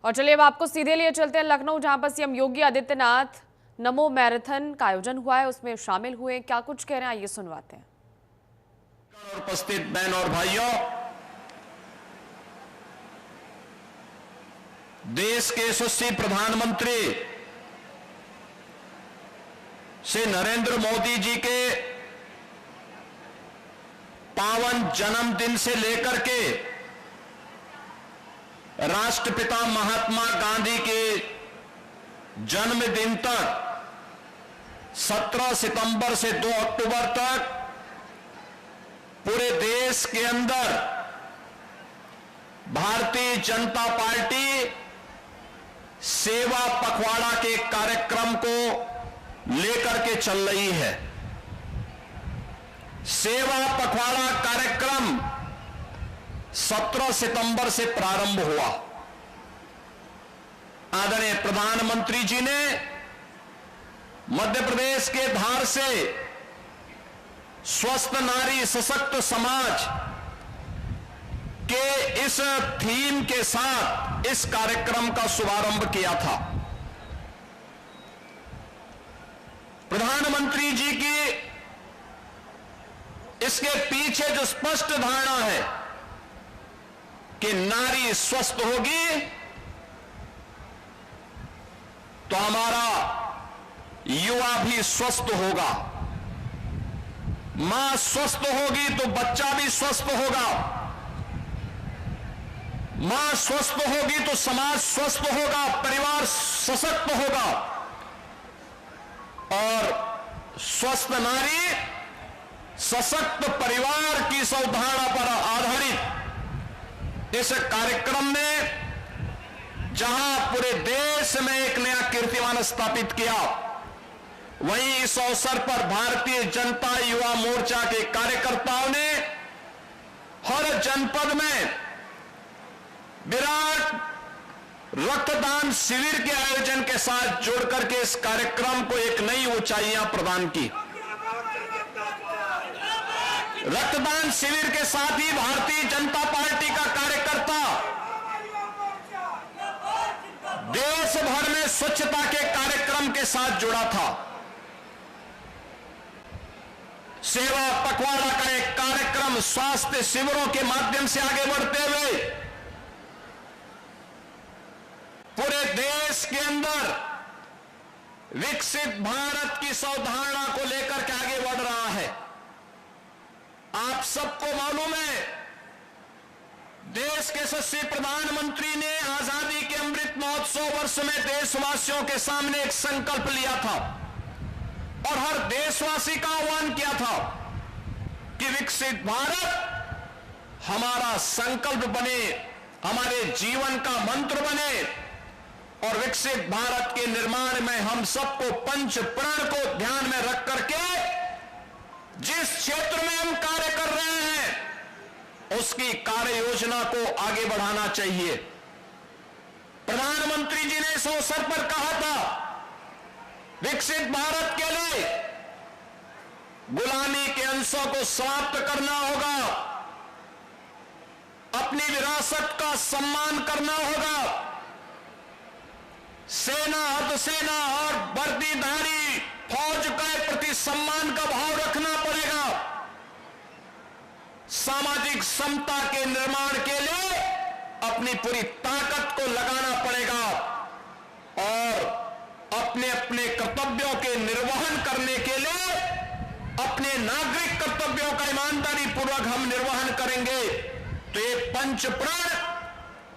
और चलिए अब आपको सीधे लिए चलते हैं लखनऊ, जहां पर सीएम योगी आदित्यनाथ नमो मैराथन का आयोजन हुआ है, उसमें शामिल हुए। क्या कुछ कह रहे हैं, आइए सुनवाते हैं। और उपस्थित बहन और भाइयों, देश के यशस्वी प्रधानमंत्री श्री नरेंद्र मोदी जी के पावन जन्मदिन से लेकर के राष्ट्रपिता महात्मा गांधी के जन्मदिन तक 17 सितंबर से 2 अक्टूबर तक पूरे देश के अंदर भारतीय जनता पार्टी सेवा पखवाड़ा के कार्यक्रम को लेकर के चल रही है। सेवा पखवाड़ा कार्यक्रम 17 सितंबर से प्रारंभ हुआ। आदरणीय प्रधानमंत्री जी ने मध्य प्रदेश के धार से स्वस्थ नारी सशक्त समाज के इस थीम के साथ इस कार्यक्रम का शुभारंभ किया था। प्रधानमंत्री जी की इसके पीछे जो स्पष्ट धारणा है कि नारी स्वस्थ होगी तो हमारा युवा भी स्वस्थ होगा, मां स्वस्थ होगी तो बच्चा भी स्वस्थ होगा, मां स्वस्थ होगी तो समाज स्वस्थ होगा, परिवार सशक्त होगा और स्वस्थ नारी सशक्त परिवार की इस अवधारणा पर आधारित इस कार्यक्रम में जहां पूरे देश में एक नया कीर्तिमान स्थापित किया, वहीं इस अवसर पर भारतीय जनता युवा मोर्चा के कार्यकर्ताओं ने हर जनपद में विराट रक्तदान शिविर के आयोजन के साथ जोड़कर के इस कार्यक्रम को एक नई ऊंचाइयां प्रदान की। रक्तदान शिविर के साथ ही भारतीय जनता पार्टी का कार्यकर्ता देश भर में स्वच्छता के कार्यक्रम के साथ जुड़ा था। सेवा पखवाड़ा का एक कार्यक्रम स्वास्थ्य शिविरों के माध्यम से आगे बढ़ते हुए पूरे देश के अंदर विकसित भारत की अवधारणा को लेकर के आगे बढ़ रहा है। आप सबको मालूम है, देश के यशस्वी प्रधानमंत्री ने आजादी के अमृत महोत्सव वर्ष में देशवासियों के सामने एक संकल्प लिया था और हर देशवासी का आह्वान किया था कि विकसित भारत हमारा संकल्प बने, हमारे जीवन का मंत्र बने और विकसित भारत के निर्माण में हम सबको पंच प्रण को ध्यान में रख करके जिस क्षेत्र में हम कार्य कर रहे हैं उसकी कार्य योजना को आगे बढ़ाना चाहिए। प्रधानमंत्री जी ने इस अवसर पर कहा था, विकसित भारत के लिए गुलामी के अंशों को समाप्त करना होगा, अपनी विरासत का सम्मान करना होगा, सेना अर्धसेना और वर्दीधारी फौज के प्रति सम्मान का भाव रखना पड़ेगा, सामाजिक समता के निर्माण के लिए अपनी पूरी ताकत को लगाना पड़ेगा और अपने अपने कर्तव्यों के निर्वहन करने के लिए अपने नागरिक कर्तव्यों का ईमानदारी पूर्वक हम निर्वहन करेंगे तो ये पंच प्रण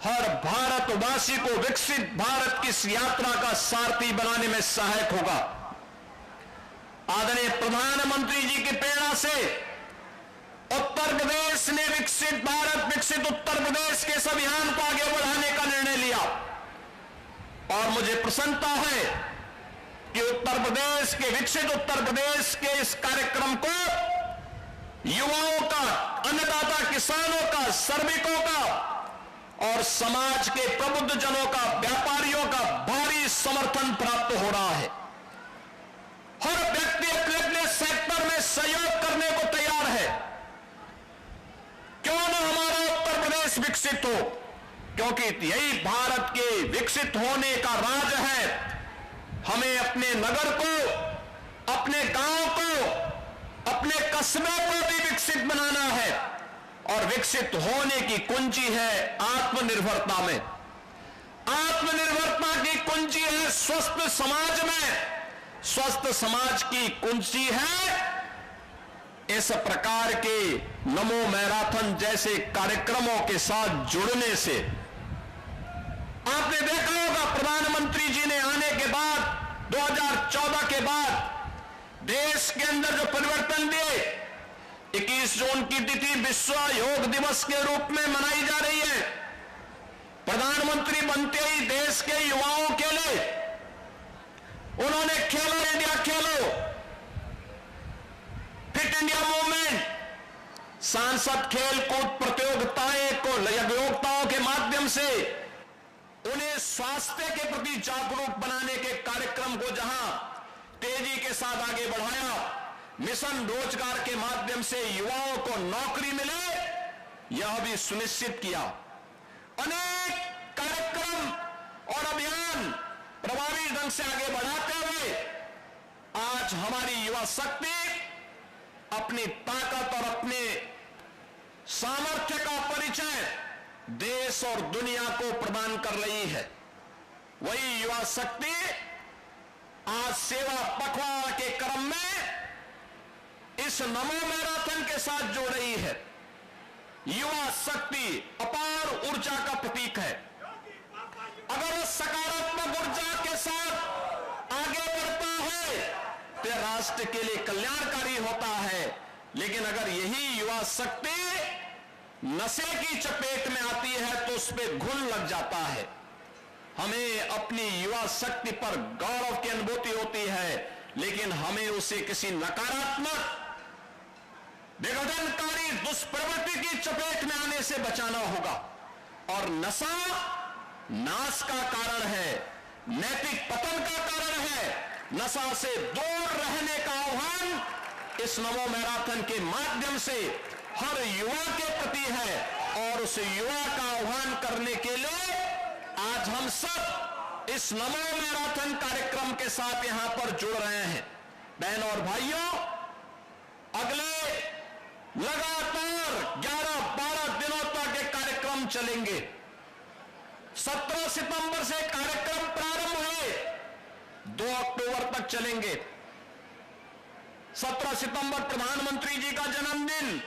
हर भारतवासी को विकसित भारत की इस यात्रा का सारथी बनाने में सहायक होगा। आदरणीय प्रधानमंत्री जी की प्रेरणा से उत्तर प्रदेश ने विकसित भारत विकसित उत्तर प्रदेश के इस अभियान को आगे बढ़ाने का निर्णय लिया और मुझे प्रसन्नता है कि उत्तर प्रदेश के विकसित उत्तर प्रदेश के इस कार्यक्रम को युवाओं का, अन्नदाता किसानों का, श्रमिकों का और समाज के प्रबुद्ध जनों का, व्यापारियों का भारी समर्थन प्राप्त हो रहा है। हर व्यक्ति अपने अपने सेक्टर में सहयोग करने को तैयार है। क्यों न हमारा उत्तर प्रदेश विकसित हो, क्योंकि यही भारत के विकसित होने का राज है। हमें अपने नगर को, अपने गांव को, अपने कस्बे को भी विकसित बनाना है और विकसित होने की कुंजी है आत्मनिर्भरता में। आत्मनिर्भरता की कुंजी है स्वस्थ समाज में। स्वस्थ समाज की कुंजी है इस प्रकार के नमो मैराथन जैसे कार्यक्रमों के साथ जुड़ने से। आपने देखा होगा प्रधानमंत्री जी ने आने के बाद 2014 के बाद देश के अंदर जो परिवर्तन दिए, 21 जून की तिथि विश्व योग दिवस के रूप में मनाई जा रही है। प्रधानमंत्री बनते ही देश के युवाओं के लिए उन्होंने खेलो इंडिया खेलो, फिट इंडिया मूवमेंट, सांसद खेल कूद प्रतियोगिताओं के माध्यम से उन्हें स्वास्थ्य के प्रति जागरूक बनाने के कार्यक्रम को जहां तेजी के साथ आगे बढ़ाया, मिशन रोजगार के माध्यम से युवाओं को नौकरी मिले यह भी सुनिश्चित किया। अनेक कार्यक्रम और अभियान प्रभावी ढंग से आगे बढ़ाते हुए आज हमारी युवा शक्ति अपनी ताकत और अपने सामर्थ्य का परिचय देश और दुनिया को प्रदान कर रही है। वही युवा शक्ति आज सेवा पखवाड़ा के क्रम में इस नमो मैराथन के साथ जुड़ रही है। युवा शक्ति अपार ऊर्जा का प्रतीक है। अगर वो सकारात्मक ऊर्जा के साथ आगे बढ़ता है तो राष्ट्र के लिए कल्याणकारी होता है। लेकिन अगर यही युवा शक्ति नशे की चपेट में आती है तो उस पर घुन लग जाता है। हमें अपनी युवा शक्ति पर गौरव की अनुभूति होती है, लेकिन हमें उसे किसी नकारात्मक विघटनकारी दुष्प्रवृत्ति की चपेट में आने से बचाना होगा। और नशा नाश का कारण है, नैतिक पतन का कारण है। नशा से दूर रहने का आह्वान इस नमो मैराथन के माध्यम से हर युवा के प्रति है और उस युवा का आह्वान करने के लिए आज हम सब इस नमो मैराथन कार्यक्रम के साथ यहां पर जुड़ रहे हैं। बहनों और भाइयों, अगले लगातार 11-12 दिनों तक ये कार्यक्रम चलेंगे। 17 सितंबर से कार्यक्रम प्रारंभ हुए, 2 अक्टूबर तक चलेंगे। 17 सितंबर प्रधानमंत्री जी का जन्मदिन,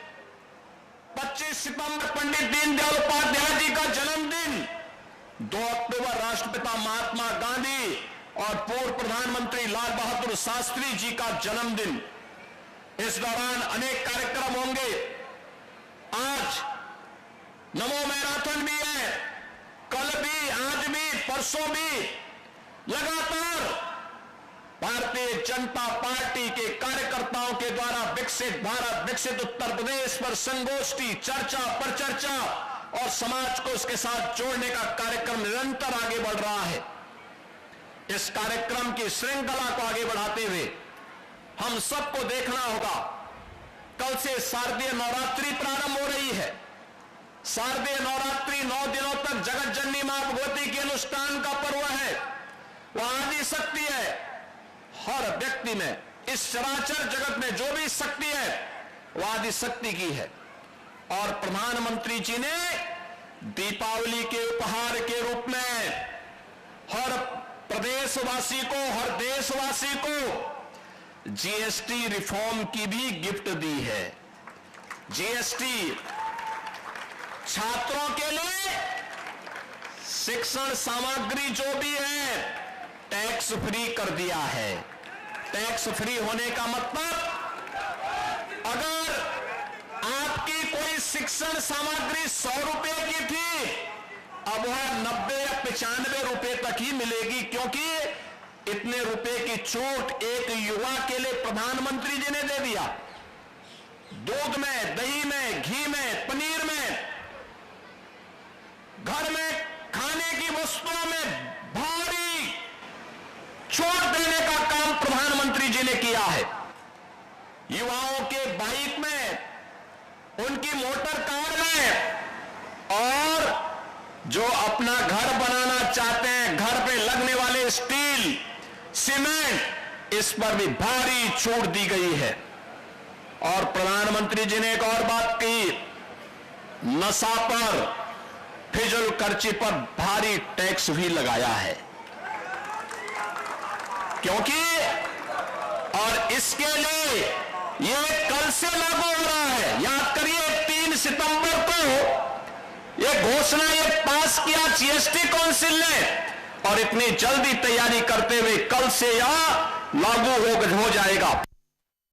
25 सितंबर पंडित दीनदयाल उपाध्याय जी का जन्मदिन, 2 अक्टूबर राष्ट्रपिता महात्मा गांधी और पूर्व प्रधानमंत्री लाल बहादुर शास्त्री जी का जन्मदिन। इस दौरान अनेक कार्यक्रम होंगे। आज नमो मैराथन भी है, कल भी, आज भी, परसों भी। लगातार भारतीय जनता पार्टी के कार्यकर्ताओं के द्वारा विकसित भारत, विकसित उत्तर प्रदेश पर संगोष्ठी, चर्चा पर चर्चा और समाज को उसके साथ जोड़ने का कार्यक्रम निरंतर आगे बढ़ रहा है। इस कार्यक्रम की श्रृंखला को आगे बढ़ाते हुए हम सबको देखना होगा। कल से शारदीय नवरात्रि प्रारंभ हो रही है। शारदीय नवरात्रि 9 दिनों तक जगत जननी मां भगवती के अनुष्ठान का पर्व है। वह आदि शक्ति है। हर व्यक्ति में, इस चराचर जगत में जो भी शक्ति है वह आदि शक्ति की है। और प्रधानमंत्री जी ने दीपावली के उपहार के रूप में हर प्रदेशवासी को, हर देशवासी को जीएसटी रिफॉर्म की भी गिफ्ट दी है। जीएसटी छात्रों के लिए शिक्षण सामग्री जो भी है टैक्स फ्री कर दिया है। टैक्स फ्री होने का मतलब, अगर आपकी कोई शिक्षण सामग्री 100 रुपए की थी, अब वह 90 या 95 रुपए तक ही मिलेगी, क्योंकि इतने रुपए की छूट एक युवा के लिए प्रधानमंत्री जी ने दे दिया। दूध में, दही में, घी में, पनीर में, घर में खाने की वस्तुओं में भारी छूट देने का काम प्रधानमंत्री जी ने किया है। युवाओं के बाइक में, उनकी मोटर कार में और जो अपना घर बनाना चाहते हैं, घर पे लगने वाले स्टील, सीमेंट, इस पर भी भारी छूट दी गई है। और प्रधानमंत्री जी ने एक और बात की, नशा पर, फिजूल खर्ची पर भारी टैक्स भी लगाया है, क्योंकि और इसके लिए यह कल से लागू हो रहा है। याद करिए 3 सितंबर को यह घोषणा ये पास किया जीएसटी काउंसिल ने, और इतनी जल्दी तैयारी करते हुए कल से यह लागू हो जाएगा।